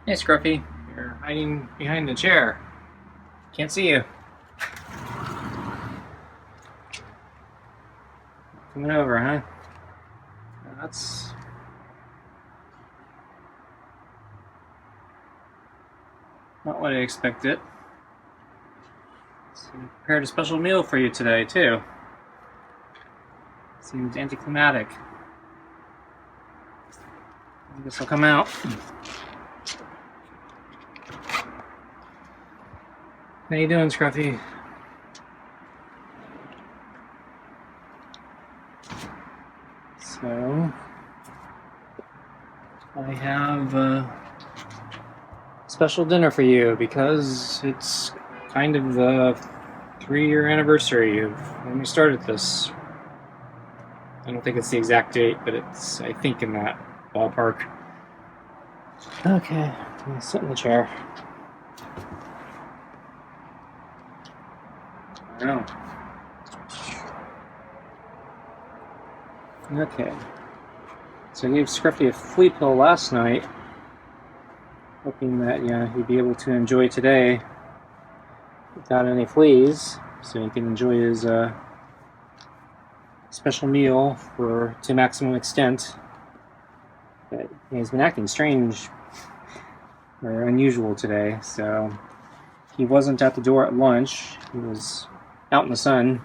Hey, Scruffy. You're hiding behind the chair. Can't see you. Coming over, huh? That's not what I expected. So I prepared a special meal for you today, too. Seems anticlimactic. I guess I'll come out. How you doing, Scruffy? So, I have a special dinner for you because it's kind of the 3-year anniversary of when we started this. I don't think it's the exact date, but it's, I think, in that ballpark. Okay, I'm gonna sit in the chair. I know. Okay. So I gave Scruffy a flea pill last night, hoping that he'd be able to enjoy today without any fleas, so he can enjoy his special meal to maximum extent. But he's been acting strange or unusual today, so he wasn't at the door at lunch. He was out in the sun,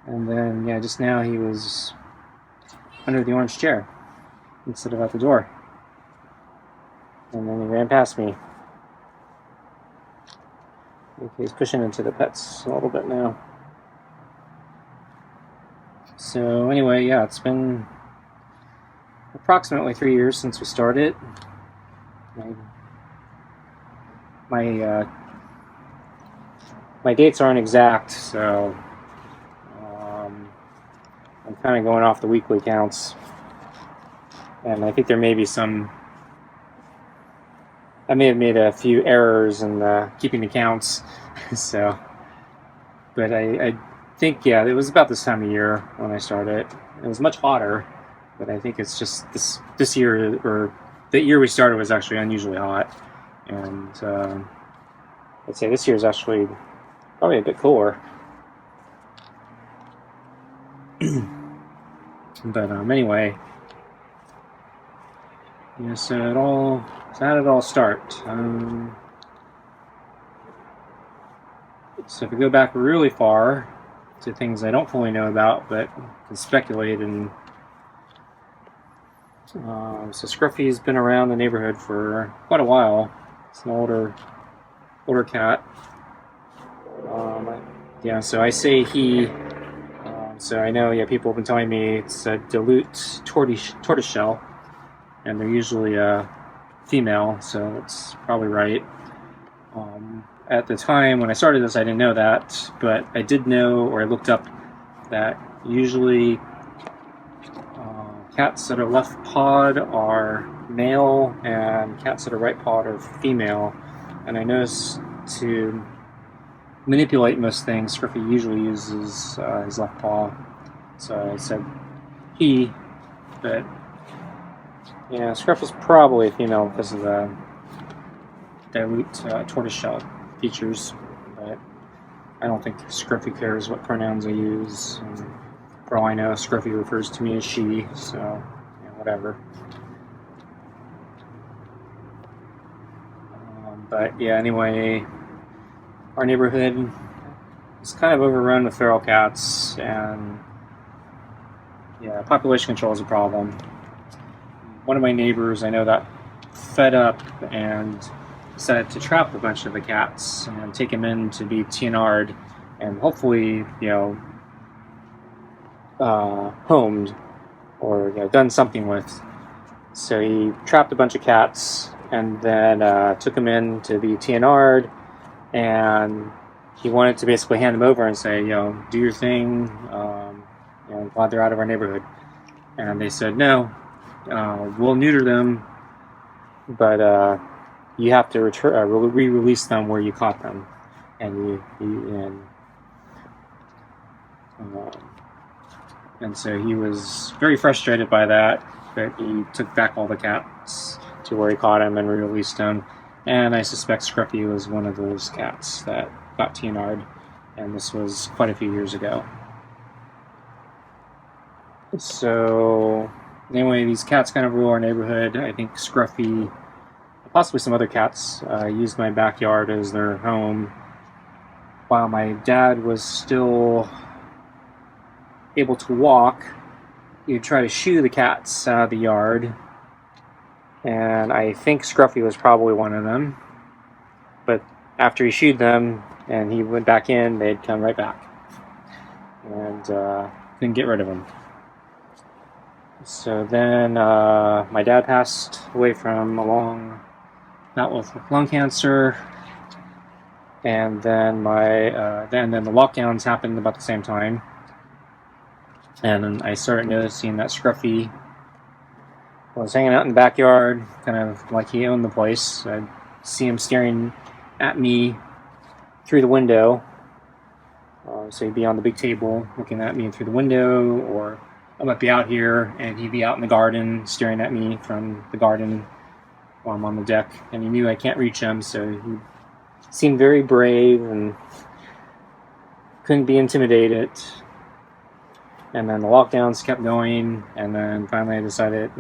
and then just now he was under the orange chair instead of at the door, and then he ran past me. Okay, he's pushing into the pets a little bit now. So anyway, it's been approximately 3 years since we started. My dates aren't exact, so I'm kind of going off the weekly counts, and I think there may be I may have made a few errors in keeping the counts. So, but I think it was about this time of year when I started. It was much hotter, but I think it's just this year, or the year we started, was actually unusually hot, and I'd say this year is actually probably a bit cooler. But anyway, so how did it all start? So if we go back really far to things I don't fully know about, but can speculate, and so Scruffy's been around the neighborhood for quite a while. It's an older cat. So I say he. So I know, people have been telling me it's a dilute tortoiseshell, and they're usually female, so it's probably right. At the time when I started this, I didn't know that, but I did know, or I looked up, that usually cats that are left pawed are male, and cats that are right pawed are female. And I noticed to manipulate most things, Scruffy usually uses his left paw. So I said he, but Scruff is probably a female because of the dilute tortoiseshell features. But I don't think Scruffy cares what pronouns I use. And for all I know, Scruffy refers to me as she, so whatever. But anyway, our neighborhood is kind of overrun with feral cats, and population control is a problem. One of my neighbors I know got fed up and decided to trap a bunch of the cats and take them in to be TNR'd and hopefully homed or done something with. So he trapped a bunch of cats and then took them in to be TNR'd, and he wanted to basically hand them over and say, do your thing, glad they're out of our neighborhood. And they said, no, we'll neuter them, but you have to re-release them where you caught them. And so he was very frustrated by that, but he took back all the cats to where he caught him and released him. And I suspect Scruffy was one of those cats that got TNR'd, and this was quite a few years ago. So anyway, these cats kind of rule our neighborhood. I think Scruffy, possibly some other cats, used my backyard as their home while my dad was still able to walk. He would try to shoo the cats out of the yard, and I think Scruffy was probably one of them. But after he shooed them and he went back in, they'd come right back, and couldn't get rid of him. So then my dad passed away from a bout with lung cancer, and then then the lockdowns happened about the same time, and then I started noticing that Scruffy was hanging out in the backyard, kind of like he owned the place. I'd see him staring at me through the window. So he'd be on the big table looking at me through the window, or I might be out here and he'd be out in the garden staring at me from the garden while I'm on the deck, and he knew I can't reach him, so he seemed very brave and couldn't be intimidated. And then the lockdowns kept going, and then finally I decided,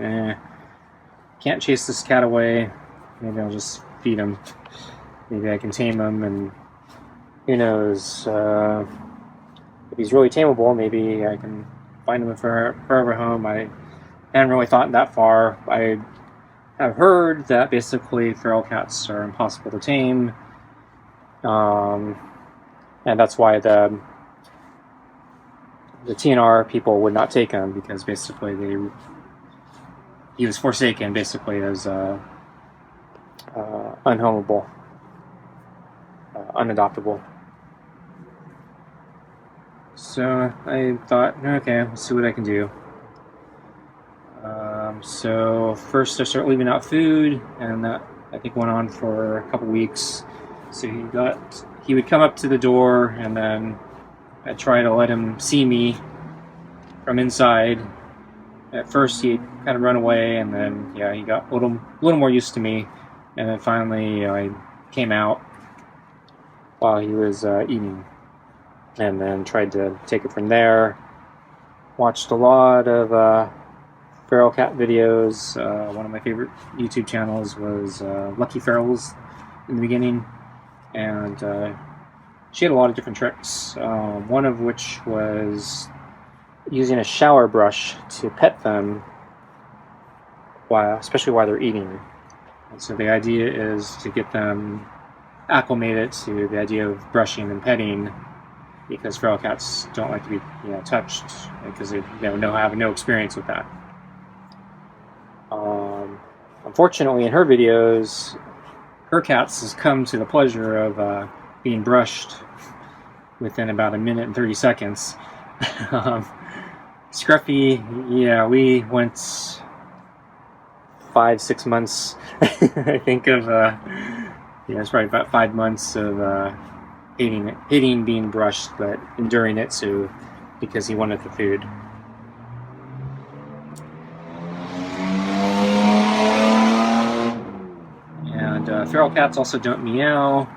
can't chase this cat away. Maybe I'll just feed him. Maybe I can tame him, and who knows, if he's really tameable, maybe I can find him a forever home. I hadn't really thought that far. I have heard that basically feral cats are impossible to tame, and that's why the TNR people would not take him, because basically he was forsaken basically as unhomeable, unadoptable. So I thought, okay, let's see what I can do. So first I started leaving out food, and that I think went on for a couple weeks. So he would come up to the door, and then I'd try to let him see me from inside. At first he'd kind of run away, and then he got a little more used to me, and then finally I came out while he was eating, and then tried to take it from there. Watched a lot of feral cat videos. One of my favorite YouTube channels was Lucky Ferals in the beginning, and she had a lot of different tricks, one of which was using a shower brush to pet them, especially while they're eating. And so the idea is to get them acclimated to the idea of brushing and petting, because feral cats don't like to be touched, because they have no experience with that. Unfortunately, in her videos, her cats has come to the pleasure of being brushed within about a minute and 30 seconds. Scruffy, we went 5-6 months, I think of, it's probably about 5 months of hating being brushed, but enduring it, because he wanted the food. And feral cats also don't meow.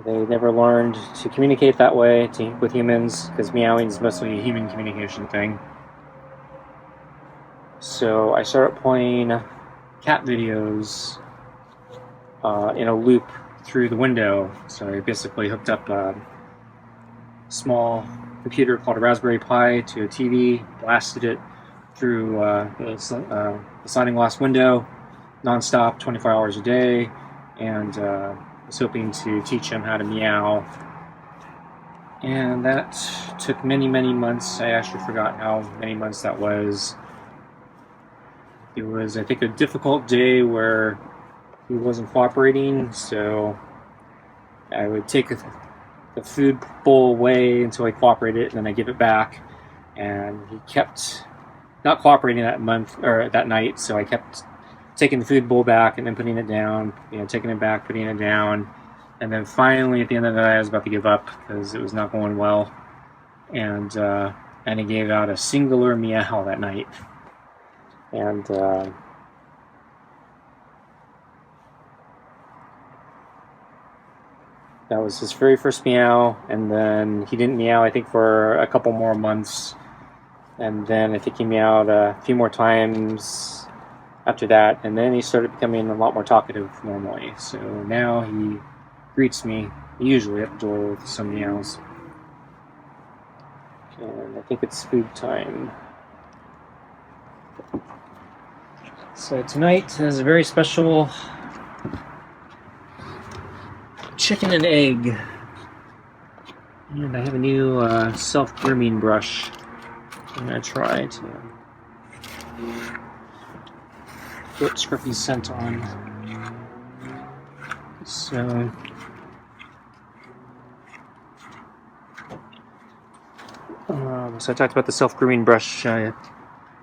They never learned to communicate that way with humans, because meowing is mostly a human communication thing. So I started playing cat videos in a loop through the window. So I basically hooked up a small computer called a Raspberry Pi to a TV, blasted it through the sliding glass window, nonstop, 24 hours a day, and was hoping to teach him how to meow. And that took many, many months. I actually forgot how many months that was. It was, I think, a difficult day where he wasn't cooperating, so I would take the food bowl away until he cooperated, and then I give it back. And he kept not cooperating that night, so I kept taking the food bowl back and then putting it down, taking it back, putting it down. And then finally, at the end of the night, I was about to give up because it was not going well. And he gave out a singular meow that night. And that was his very first meow, and then he didn't meow, I think, for a couple more months. And then I think he meowed a few more times after that, and then he started becoming a lot more talkative normally. So now he greets me, usually at the door, with some meows. And I think it's food time. So tonight is a very special chicken and egg. And I have a new self-grooming brush I'm going to try to put Scruffy's scent on. So I talked about the self-grooming brush.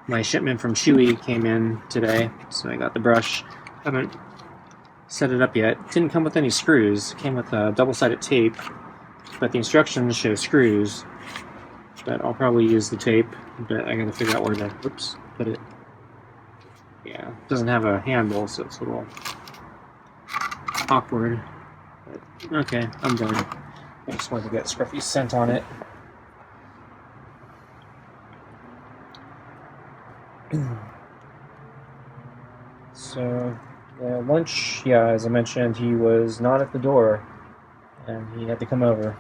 My shipment from Chewy came in today, so I got the brush. Haven't set it up yet. It didn't come with any screws. It came with a double-sided tape, but the instructions show screws. But I'll probably use the tape, but I gotta figure out where to put it. Yeah, it doesn't have a handle, so it's a little awkward. But, okay, I'm done. I just wanted to get Scruffy's scent on it. So, lunch, yeah, as I mentioned, he was not at the door, and he had to come over.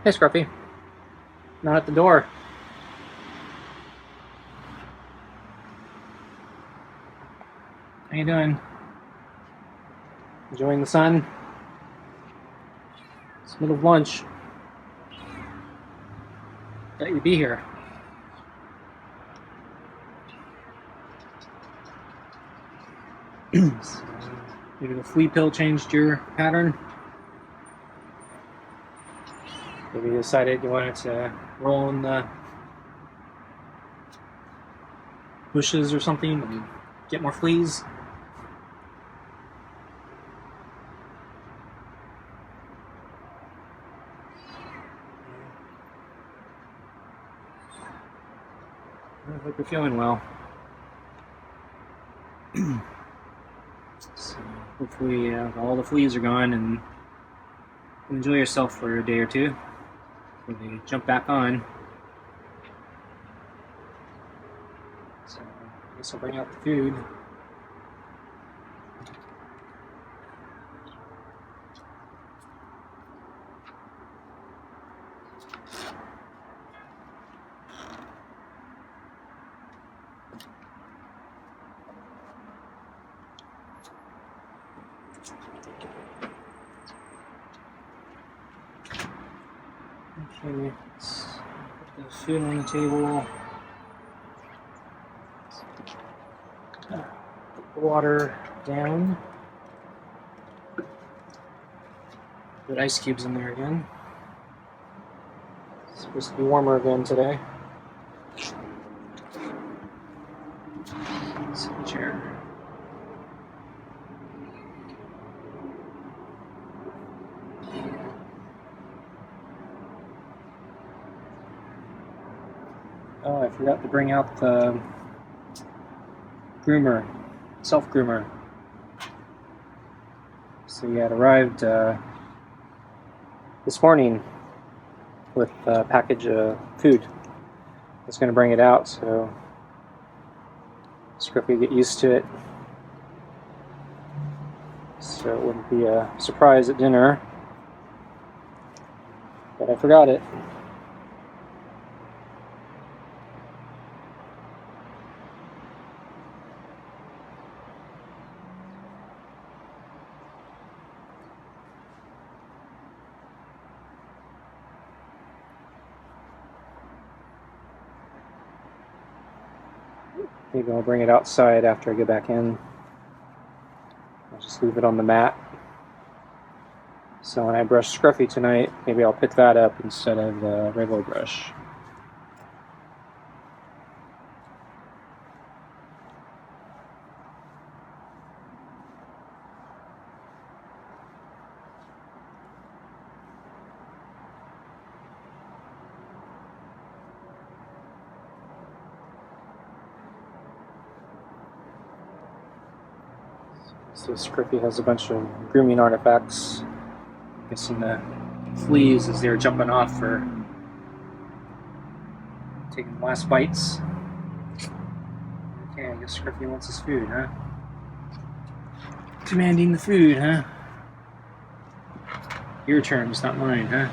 Hey, Scruffy. Not at the door. How you doing? Enjoying the sun? It's middle of lunch. Thought you'd be here. Maybe the flea pill changed your pattern? Maybe you decided you wanted to roll in the bushes or something and get more fleas? I hope you're feeling well. So hopefully all the fleas are gone and enjoy yourself for a day or two before they jump back on. So I guess I'll bring out the food. Okay, let's put the food on the table. Put the water down. Put ice cubes in there again. It's supposed to be warmer again today. Sit in the chair. Oh, I forgot to bring out the groomer, self-groomer. So yeah, it arrived this morning with a package of food. I was going to bring it out, so Scruffy get used to it. So it wouldn't be a surprise at dinner. But I forgot it. Maybe I'll bring it outside after I get back in. I'll just leave it on the mat. So when I brush Scruffy tonight, maybe I'll pick that up instead of the regular brush. So Scruffy has a bunch of grooming artifacts. Guessing the fleas as they're jumping off for taking the last bites. Okay, I guess Scruffy wants his food, huh? Commanding the food, huh? Your terms, not mine, huh?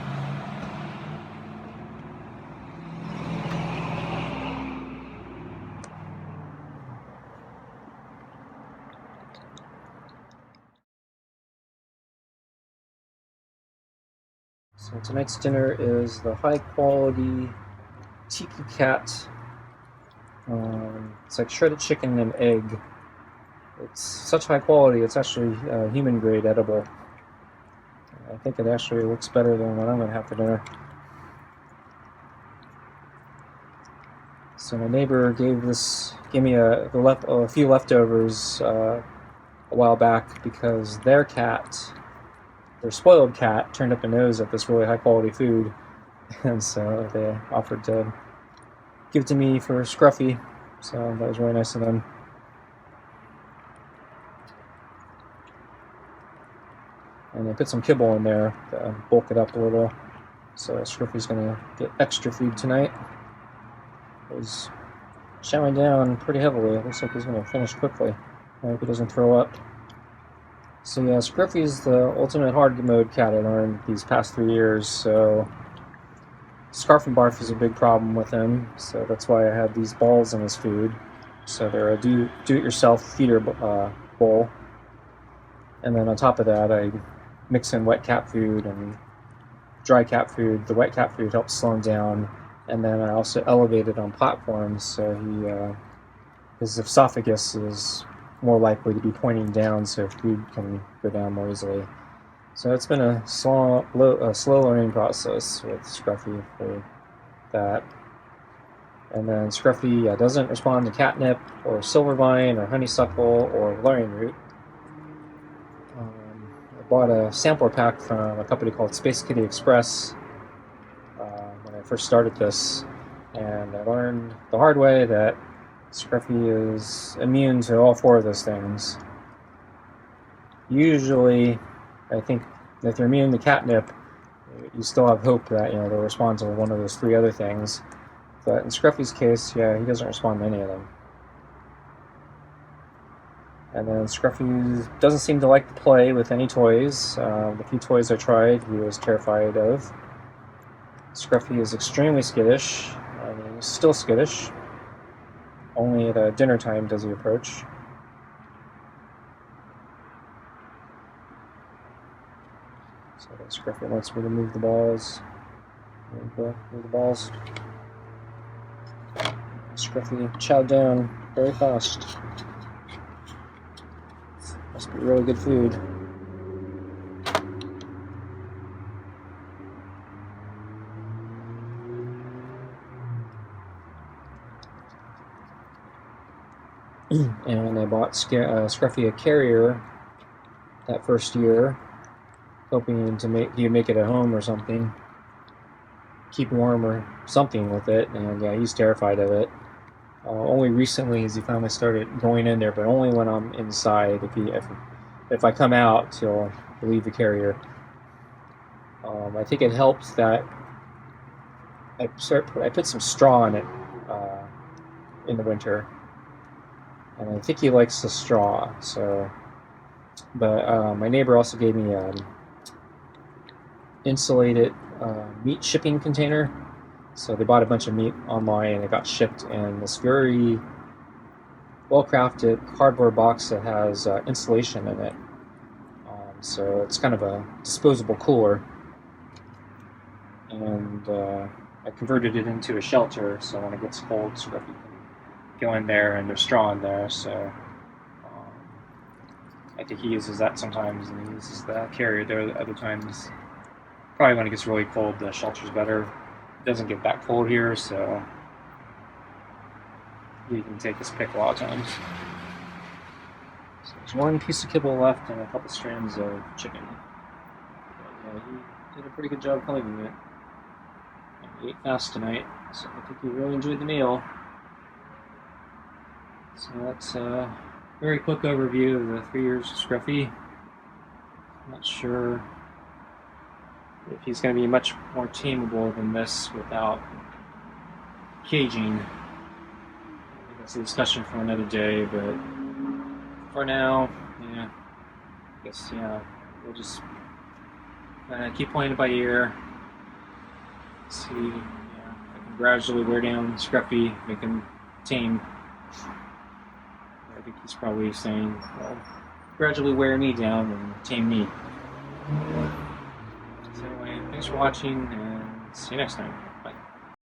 So tonight's dinner is the high quality tiki cat. It's like shredded chicken and egg. It's such high quality, it's actually human grade edible. I think it actually looks better than what I'm going to have for dinner. So my neighbor gave me a few leftovers a while back because their spoiled cat, turned up a nose at this really high quality food, and so they offered to give it to me for Scruffy. So that was really nice of them. And I put some kibble in there to bulk it up a little. So Scruffy's gonna get extra food tonight. He's chowing down pretty heavily. It looks like he's gonna finish quickly. I hope he doesn't throw up. So yeah, Scruffy's the ultimate hard mode cat I learned these past 3 years. So scarf and barf is a big problem with him. So that's why I had these balls in his food. So they're a do-it-yourself feeder bowl. And then on top of that, I mix in wet cat food and dry cat food. The wet cat food helps slow him down, and then I also elevate it on platforms so his esophagus is more likely to be pointing down, so food can go down more easily. So it's been a slow learning process with Scruffy for that. And then Scruffy doesn't respond to catnip or silvervine or honeysuckle or valerian root. I bought a sampler pack from a company called Space Kitty Express when I first started this, and I learned the hard way that Scruffy is immune to all 4 of those things. Usually, I think if they're immune to catnip, you still have hope that they'll respond to one of those 3 other things. But in Scruffy's case, yeah, he doesn't respond to any of them. And then Scruffy doesn't seem to like to play with any toys. The few toys I tried, he was terrified of. Scruffy is extremely skittish, and he's still skittish. Only at dinner time does he approach. So Scruffy wants me to move the balls. Move the balls. Scruffy chowed down very fast. Must be really good food. And I bought Scruffy a carrier that first year, hoping to make it at home or something, keep warm or something with it. And yeah, he's terrified of it. Only recently has he finally started going in there, but only when I'm inside. If I come out, he'll leave the carrier. I think it helped that I put some straw in it in the winter, and I think he likes the straw. So, but my neighbor also gave me an insulated meat shipping container. So they bought a bunch of meat online and it got shipped in this very well-crafted cardboard box that has insulation in it. So it's kind of a disposable cooler. And I converted it into a shelter, so when it gets cold, so that you can go in there and there's straw in there. So I think he uses that sometimes, and he uses the carrier there other times. Probably when it gets really cold, the shelter's better. It doesn't get that cold here, so you can take his pick a lot of times. So there's 1 piece of kibble left and a couple strands of chicken. But, yeah, he did a pretty good job cleaning it. And he ate fast tonight, so I think he really enjoyed the meal. So that's very quick overview of the 3 years of Scruffy. I'm not sure if he's going to be much more tameable than this without caging. I think that's a discussion for another day, but for now, yeah, I guess, yeah, we'll just keep playing it by ear. See, yeah, I can gradually wear down Scruffy, make him tame. I think he's probably saying, well, gradually wear me down and tame me. So anyway, thanks for watching, and see you next time.